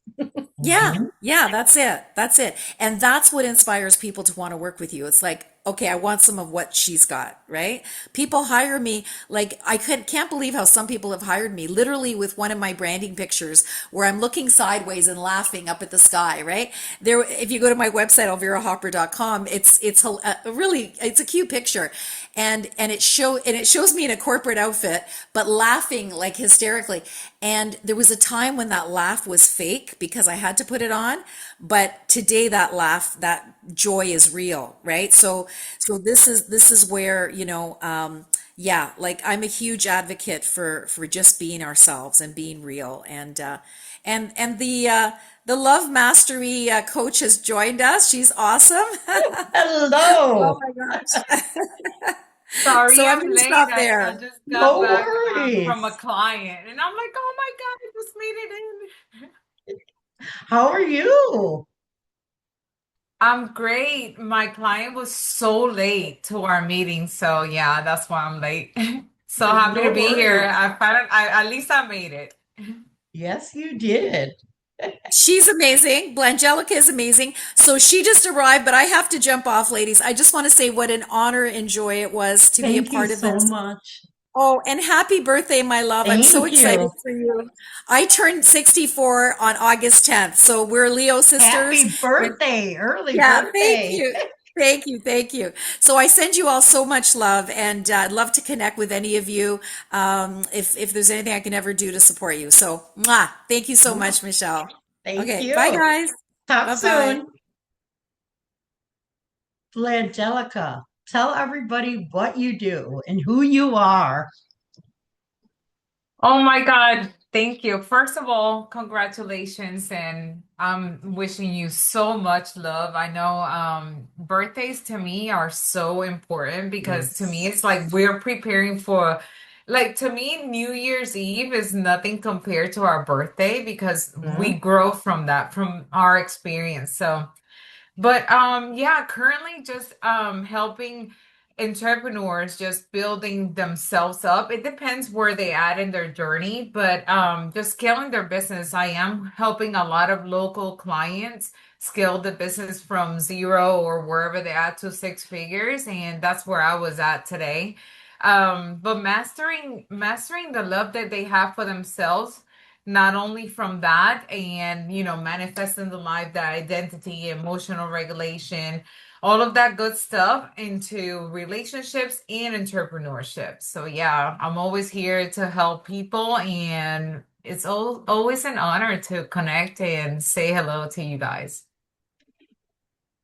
yeah, yeah, that's it. That's it. And that's what inspires people to want to work with you. It's like, okay, I want some of what she's got, right? People hire me, like can't believe how some people have hired me literally with one of my branding pictures where I'm looking sideways and laughing up at the sky, right? There, if you go to my website, elvirahopper.com, it's a cute picture. And it shows me in a corporate outfit, but laughing like hysterically. And there was a time when that laugh was fake because I had to put it on. But today that laugh, that joy is real, right? So this is where, yeah, like I'm a huge advocate for just being ourselves and being real. And the Love Mastery coach has joined us. She's awesome. Hello. Oh my gosh. Sorry, So I'm I'm going to late. stop I there. just got No back from a worries. client, and I'm like, oh my God, I just made it in. How are you? I'm great. My client was so late to our meeting, so yeah, that's why I'm late. So happy to No be here. worries. At least I made it. Yes, you did. She's amazing. Blangelika is amazing. So she just arrived, but I have to jump off, ladies. I just want to say what an honor and joy it was to be a Thank you part of so this. much. Oh, and happy birthday, my love. I'm so Thank excited you. for you. I turned 64 on August 10th. So we're Leo sisters. Happy birthday, early Yeah, thank birthday. you. Thank you. Thank you. So I send you all so much love and I'd love to connect with any of you if there's anything I can ever do to support you. So, mwah, thank you so much, Michelle. Thank Okay, bye you. guys. Talk Bye-bye. soon. Blangelika, tell everybody what you do and who you are. Oh my God, thank you. First of all, congratulations, and I'm wishing you so much love. I know birthdays to me are so important because to me Yes. it's like we're preparing for, like, to me New Year's Eve is nothing compared to our birthday because we Mhm. grow from that, from our experience. So but yeah, currently just helping entrepreneurs just building themselves up. It depends where they at in their journey, but just scaling their business. I am helping a lot of local clients scale the business from zero or wherever they at to six figures, and that's where I was at today. But mastering the love that they have for themselves, not only from that and manifesting the life, that identity, emotional regulation, all of that good stuff into relationships and entrepreneurship. So yeah, I'm always here to help people, and it's always an honor to connect and say hello to you guys.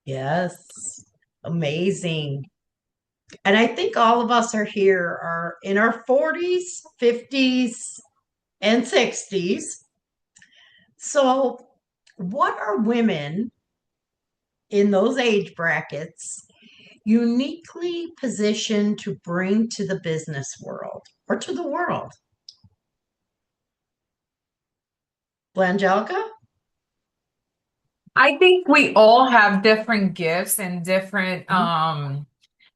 Yes. Amazing. And I think all of us are here are in our 40s, 50s, and 60s. So, what are women in those age brackets uniquely positioned to bring to the business world or to the world? Blangelika? I think we all have different gifts and different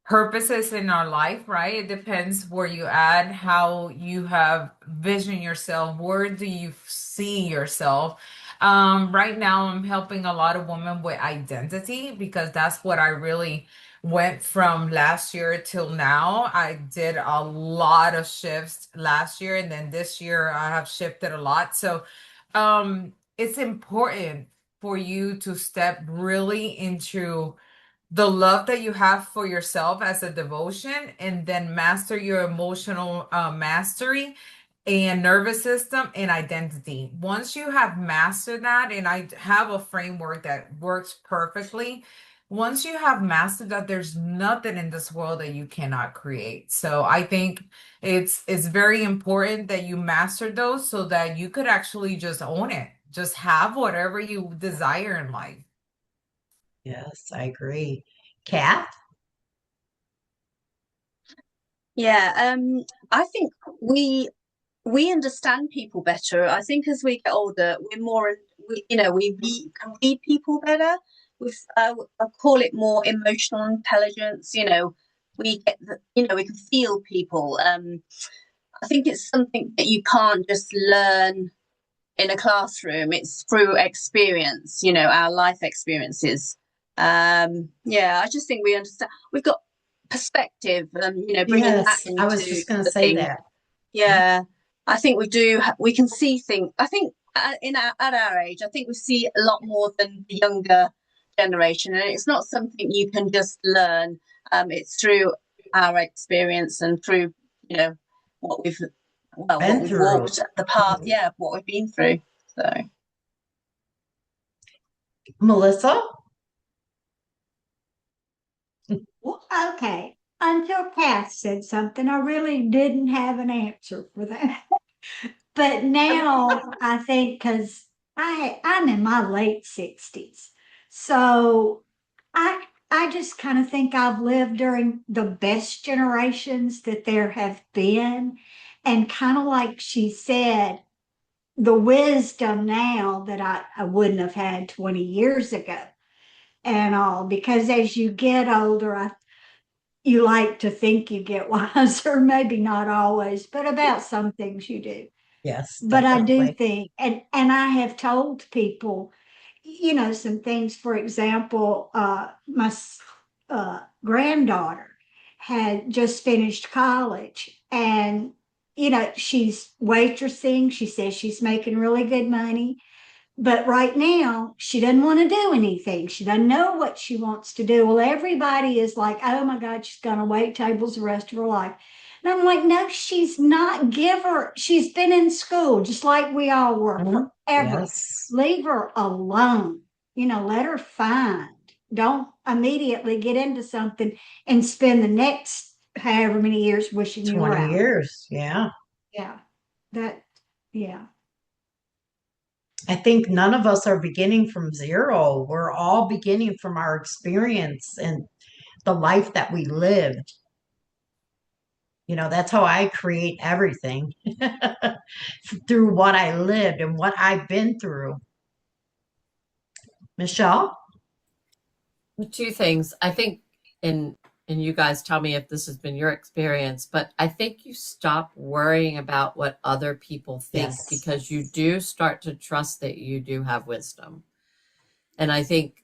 purposes in our life, right? It depends where you at, how you have vision yourself, where do you see yourself. Right now I'm helping a lot of women with identity because that's what I really went from last year till now. I did a lot of shifts last year, and then this year I have shifted a lot. So it's important for you to step really into the love that you have for yourself as a devotion, and then master your emotional mastery and nervous system and identity. Once you have mastered that, and I have a framework that works perfectly, once you have mastered that, there's nothing in this world that you cannot create. So I think it's very important that you master those so that you could actually just own it. Just have whatever you desire in life. Yes, I agree. Kath? Yeah, I think we understand people better. I think as we get older, we're more, we can read people better. With I call it more emotional intelligence. We get we can feel people. I think it's something that you can't just learn in a classroom. It's through experience. Our life experiences. Yeah, I just think we understand. We've got perspective. Bringing that Yes, I was into just going to the say thing. that. Yeah, I think we do. We can see things. I think at our age, I think we see a lot more than the younger generation, and it's not something you can just learn. It's through our experience and through what we've Been what we've through. walked the path. Yeah, what we've been through. So Melissa? Well, okay. Until Kath said something, I really didn't have an answer for that. But now I think because I'm in my late 60s, so I just kind of think I've lived during the best generations that there have been, and kind of like she said, the wisdom now that I wouldn't have had 20 years ago and all, because as you get older, you like to think you get wiser, maybe not always, but about some things you do. Yes, But I do definitely. think, and I have told people, some things. For example, my granddaughter had just finished college, and she's waitressing. She says she's making really good money, but right now, she doesn't want to do anything. She doesn't know what she wants to do. Well, everybody is like, oh my God, she's going to wait tables the rest of her life. And I'm like, no, she's not. Give her, she's been in school just like we all were Mhm. forever. Yes. Leave her alone. Let her find. Don't immediately get into something and spend the next however many years wishing you were 20 out. years. Yeah. Yeah. That, yeah. I think none of us are beginning from zero. We're all beginning from our experience and the life that we lived. That's how I create everything through what I lived and what I've been through. Michelle? Two things. I think, and you guys tell me if this has been your experience, but I think you stop worrying about what other people think Yes. because you do start to trust that you do have wisdom. And I think,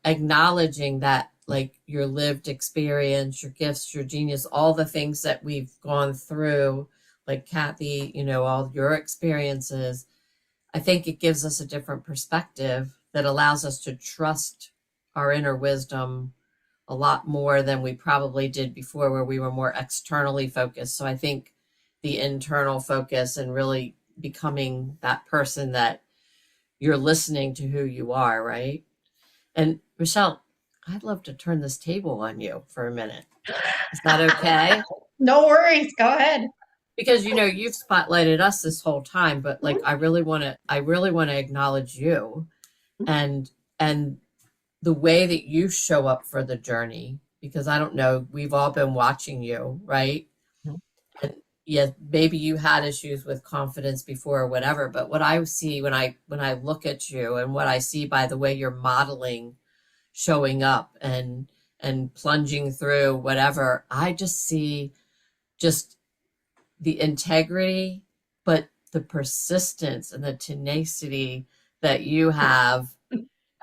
acknowledging that, like, your lived experience, your gifts, your genius, all the things that we've gone through, like Kathy, all your experiences, I think it gives us a different perspective that allows us to trust our inner wisdom a lot more than we probably did before, where we were more externally focused. So I think the internal focus and really becoming that person that you're listening to who you are, right? And Michelle, I'd love to turn this table on you for a minute. Is that okay? No worries. Go ahead. Because you've spotlighted us this whole time, but like I really want to acknowledge you and the way that you show up for the journey, because I don't know, we've all been watching you, right? And yeah, maybe you had issues with confidence before or whatever, but what I see when I look at you and what I see by the way you're modeling showing up and plunging through whatever, I just see just the integrity, but the persistence and the tenacity that you have.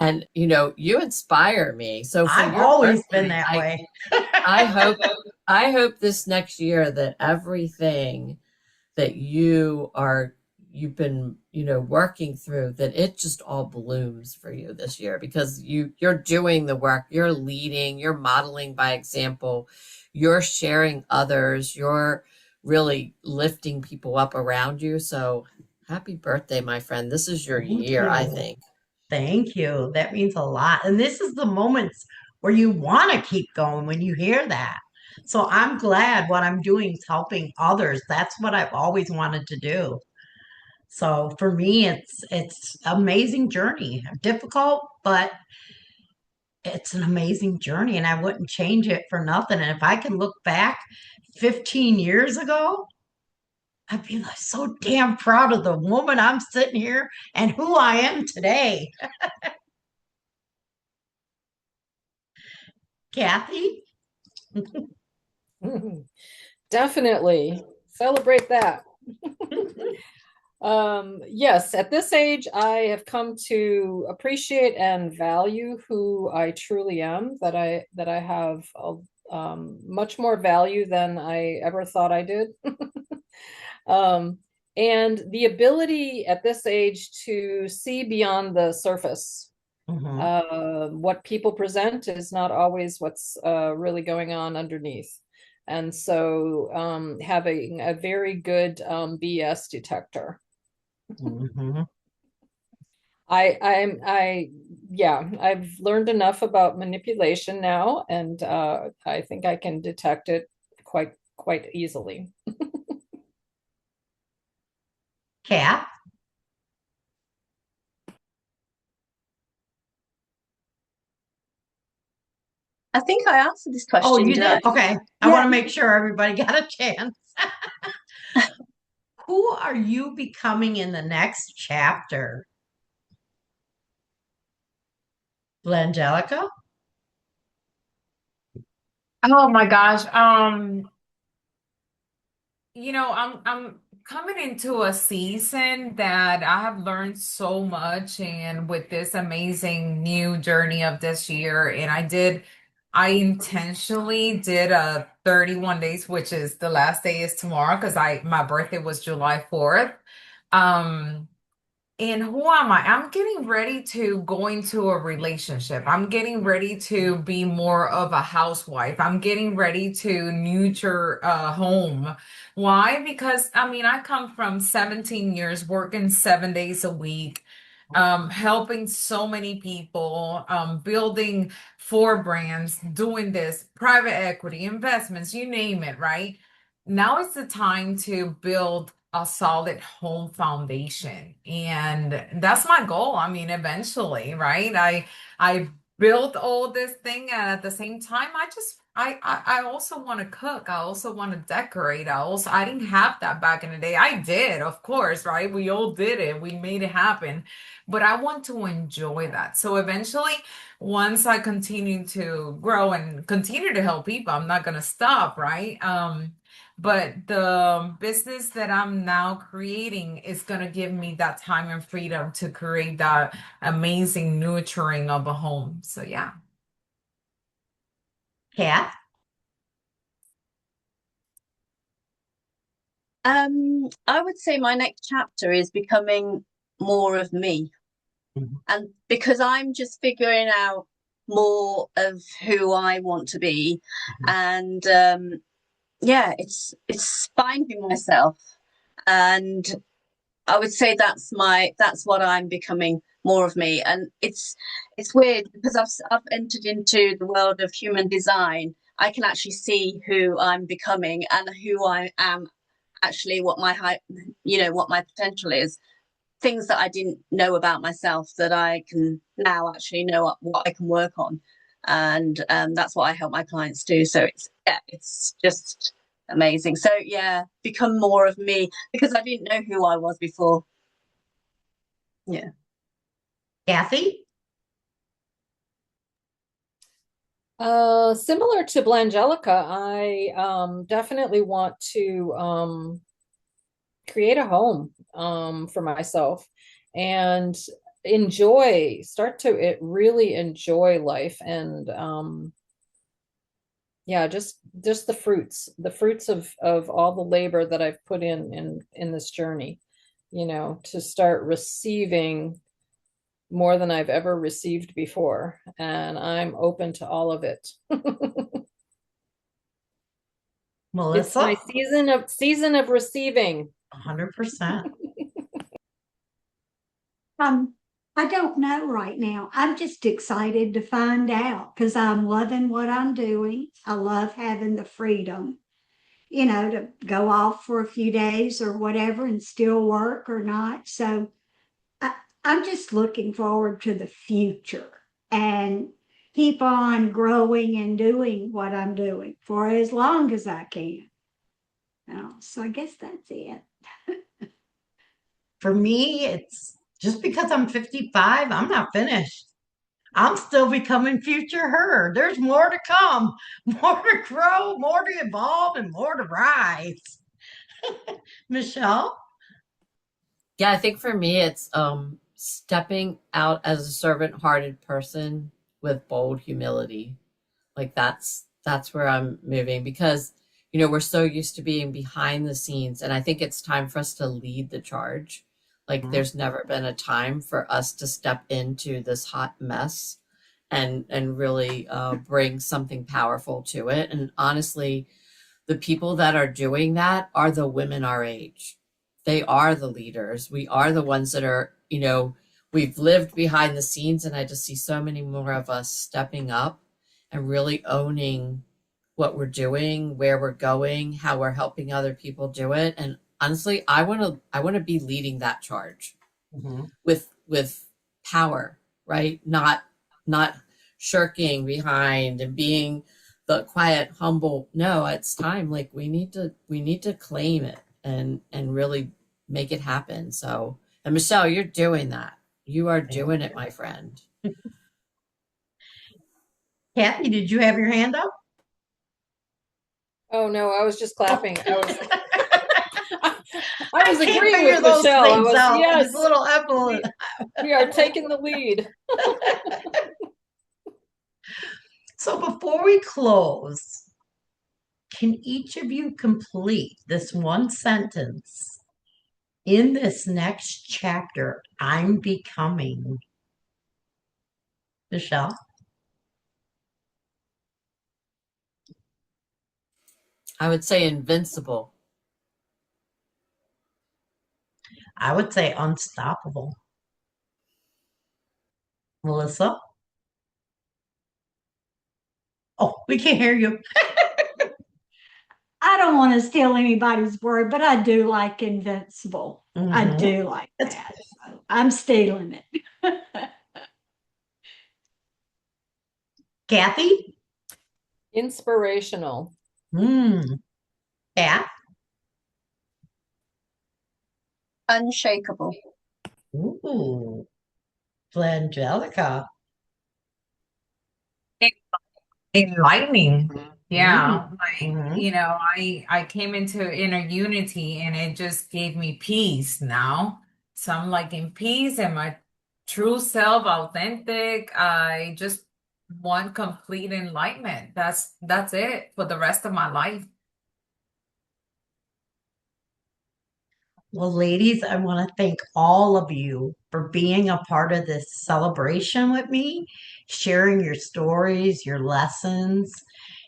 And you inspire me. So for I've your always birthday, been that way. I hope this next year that everything that you've been working through, that it just all blooms for you this year, because you're doing the work, you're leading, you're modeling by example, you're sharing others, you're really lifting people up around you. So happy birthday, my friend. This is your Thank year, I you. think. Thank you. That means a lot. And this is the moments or you want to keep going when you hear that. So I'm glad what I'm doing is helping others. That's what I've always wanted to do. So for me, it's amazing journey. Difficult, but it's an amazing journey, and I wouldn't change it for nothing. And if I can look back 15 years ago, I'd be like so damn proud of the woman I'm sitting here and who I am today. Kathy? Definitely celebrate that. Yes, at this age, I have come to appreciate and value who I truly am, that I have much more value than I ever thought I did. And the ability at this age to see beyond the surface. What people present is not always what's really going on underneath. And so having a very good BS detector. Yeah, I've learned enough about manipulation now, and I think I can detect it quite easily. Kath? I think I answered this question. Oh, you did I? did? Okay. I want to make sure everybody got a chance. Who are you becoming in the next chapter? Blangelika? Oh my gosh. I'm coming into a season that I have learned so much, and with this amazing new journey of this year, and I intentionally did a 31 days, which is the last day is tomorrow because my birthday was July 4th. Um, and who am I? I'm getting ready to go into a relationship. I'm getting ready to be more of a housewife. I'm getting ready to nurture a home. Why? Because I mean, I come from 17 years working 7 days a week, helping so many people, building 4 brands, doing this, private equity, investments, you name it, right? Now it's the time to build a solid home foundation. And that's my goal. I mean, eventually, right? I built all this thing, and at the same time, I also want to cook. I also want to decorate. I didn't have that back in the day. I did, of course, right? We all did it. We made it happen. But I want to enjoy that. So eventually, once I continue to grow and continue to help people, I'm not gonna stop, right? But the business that I'm now creating is going to give me that time and freedom to create that amazing nurturing of a home. So, yeah. Kath? I would say my next chapter is becoming more of me. And because I'm just figuring out more of who I want to be. And yeah, it's finding myself. And I would say that's what I'm becoming, more of me. And it's weird because I've entered into the world of human design. I can actually see who I'm becoming and who I am, actually what my potential is. Things that I didn't know about myself that I can now actually know what I can work on. And that's what I help my clients do. So it's just amazing. So yeah, become more of me, because I didn't know who I was before. Yeah. Kathy? Similar to Blangelika, I definitely want to create a home for myself and start to really enjoy life, and yeah, just the fruits of all the labor that I've put in this journey, to start receiving more than I've ever received before, and I'm open to all of it. Melissa? It's my season of receiving. 100%. I don't know right now. I'm just excited to find out because I'm loving what I'm doing. I love having the freedom, to go off for a few days or whatever and still work or not. So I, I'm just looking forward to the future and keep on growing and doing what I'm doing for as long as I can. So I guess that's it. For me, it's just because I'm 55, I'm not finished. I'm still becoming future her. There's more to come, more to grow, more to evolve, and more to rise. Michelle? Yeah, I think for me it's stepping out as a servant-hearted person with bold humility. Like that's where I'm moving because we're so used to being behind the scenes, and I think it's time for us to lead the charge. Like there's never been a time for us to step into this hot mess and really bring something powerful to it. And honestly, the people that are doing that are the women our age. They are the leaders. We are the ones that are, we've lived behind the scenes, and I just see so many more of us stepping up and really owning what we're doing, where we're going, how we're helping other people do it. And honestly, I want to be leading that charge with power, right? Not shirking behind and being the quiet, humble. No, it's time. Like we need to claim it and really make it happen. So, and Michelle, you're doing that. You are doing it, my friend. Kathy, did you have your hand up? Oh no, I was just clapping. I was can't agreeing figure with those Michelle. things out. Yes, It's a little epilogue. we are taking the lead. So before we close, can each of you complete this one sentence? In this next chapter, I'm becoming. Michelle? I would say invincible. I would say unstoppable. Melissa? Oh, we can't hear you. I don't want to steal anybody's word, but I do like invincible. I Mhm. do like that. So I'm stealing it. Kathy? Inspirational. Kat? Unshakable. Ooh. Blangelika. Enlightening. Yeah. Mhm. I came into inner unity and it just gave me peace now. So I'm like in peace and my true self, authentic. I just want complete enlightenment. That's it for the rest of my life. Well, ladies, I want to thank all of you for being a part of this celebration with me, sharing your stories, your lessons,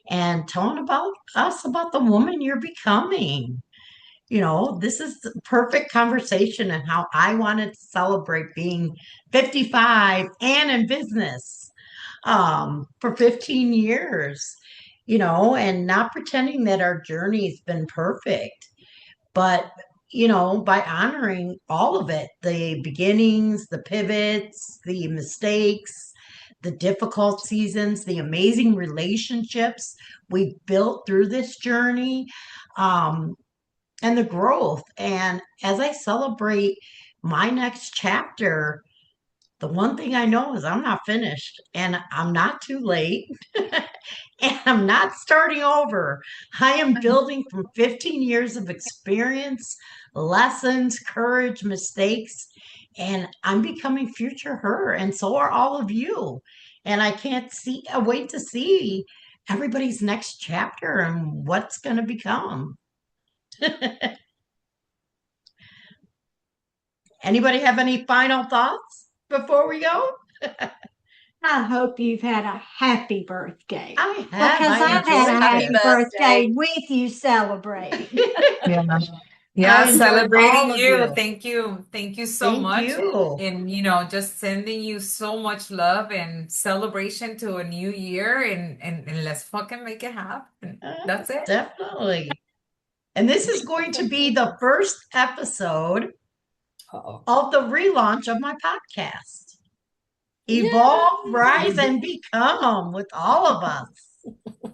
and telling about us about the woman you're becoming. This is the perfect conversation and how I wanted to celebrate being 55 and in business for 15 years, and not pretending that our journey's been perfect, but by honoring all of it, the beginnings, the pivots, the mistakes, the difficult seasons, the amazing relationships we built through this journey, and the growth. And as I celebrate my next chapter, the one thing I know is I'm not finished and I'm not too late and I'm not starting over. I am building from 15 years of experience, lessons, courage, mistakes, and I'm becoming future her. And so are all of you. And I can't wait to see everybody's next chapter and what's going to become. Anybody have any final thoughts before we go? I hope you've had a happy birthday. I have. Because I I've had a enjoyed happy it. birthday with you celebrating. Yeah. Yeah, I enjoyed all celebrating of you. you. Thank you. Thank you so Thank much. you. And just sending you so much love and celebration to a new year and let's fucking make it happen. That's it. Definitely. And this is going to be the first episode Uh-oh. of the relaunch of my podcast. Yay! Evolve, rise, and become with all of us.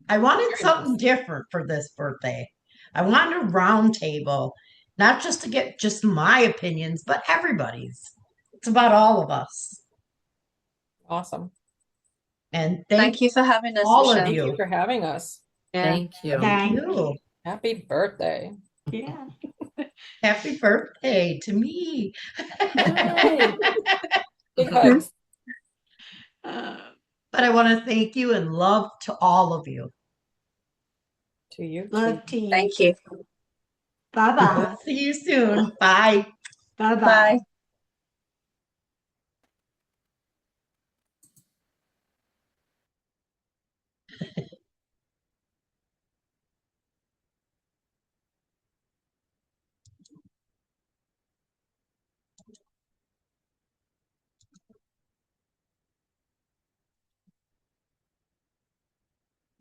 I wanted something different for this birthday. I wanted a round table, not just to get just my opinions, but everybody's. It's about all of us. Awesome. And Thank you for having us, all of Michelle. Thank you. you for having us. Yeah. Thank you. Thank you. Happy birthday. Yeah. Happy birthday to me. Yay. Big hugs. Uh, But I want to thank you and love to all of you. To you too. love to you. Thank you. Bye-bye. See you soon. Bye. Bye-bye. Bye.